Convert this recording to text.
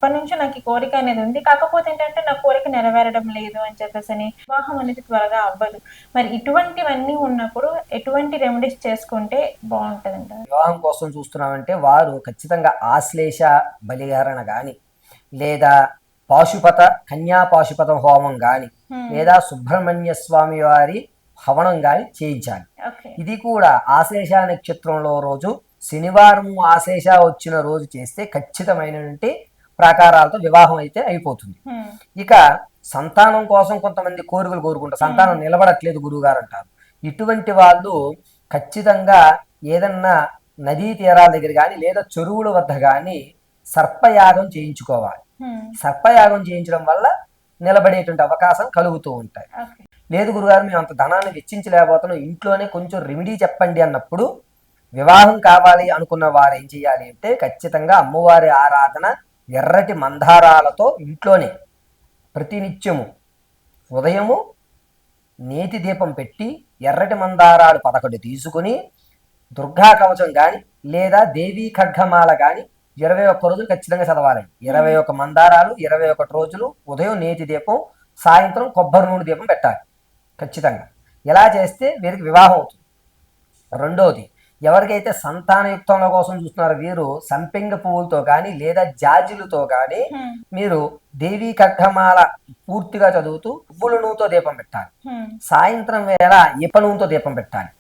ఇప్పటి నుంచి నాకు ఈ కోరిక అనేది ఉంది. కాకపోతే ఏంటంటే నా కోరిక నెరవేరడం లేదు అని చెప్పేసని వివాహం అనేది త్వరగా అవ్వదు. మరి ఇటువంటివన్నీ ఉన్నప్పుడు ఎటువంటి రెమెడీస్ చేసుకుంటే బావుంటదంటారు? వివాహం కోసం చూస్తున్నామంటే వారు ఖచ్చితంగా ఆశ్లేష బలిహరణ గాని, లేదా పాశుపత కన్యా పాశుపత హోమం గాని, లేదా సుబ్రహ్మణ్య స్వామి వారి హవనం గాని చేయించాలి. ఓకే. ఇది కూడా ఆశ్లేష నక్షత్రంలో రోజు శనివారం ఆశ్లేష వచ్చిన రోజు చేస్తే ఖచ్చితమైనటువంటి ప్రాకారాలతో వివాహం అయితే అయిపోతుంది. ఇక సంతానం కోసం కొంతమంది కోరికలు కోరుకుంటారు, సంతానం నిలబడట్లేదు గురువుగారు అంటారు. ఇటువంటి వాళ్ళు ఖచ్చితంగా ఏదన్నా నదీ తీరాల దగ్గర కానీ లేదా చెరువుల వద్ద కానీ సర్పయాగం చేయించుకోవాలి. సర్పయాగం చేయించడం వల్ల నిలబడేటువంటి అవకాశం కలుగుతూ ఉంటాయి. ఓకే. లేదు గురుగారు మేము అంత ధనాన్ని వెచ్చించలేకపోతున్నాం, ఇంట్లోనే కొంచెం రెమెడీ చెప్పండి అన్నప్పుడు, వివాహం కావాలి అనుకున్న వారు ఏం చేయాలి అంటే ఖచ్చితంగా అమ్మవారి ఆరాధన ఎర్రటి మందారాలతో ఇంట్లోనే ప్రతినిత్యము ఉదయము నేతి దీపం పెట్టి ఎర్రటి మందారాలు 11 తీసుకుని దుర్గా కవచం కానీ లేదా దేవీ ఖడ్గమాల కానీ 21 రోజులు ఖచ్చితంగా చదవాలండి. 21 మందారాలు 21 రోజులు ఉదయం నేతి దీపం, సాయంత్రం కొబ్బరి నూనె దీపం పెట్టాలి ఖచ్చితంగా. ఎలా చేస్తే వీరికి వివాహం అవుతుంది. రెండోది, ఎవరికైతే సంతానయుక్తంలో కోసం చూస్తున్నారో వీరు సంపెంగ పువ్వులతో కానీ లేదా జాజులతో కానీ మీరు దేవీ ఖడ్గమాల పూర్తిగా చదువుతూ పువ్వుల నూనెతో దీపం పెట్టాలి. సాయంత్రం వేళ ఇప నూనెతో దీపం పెట్టాలి.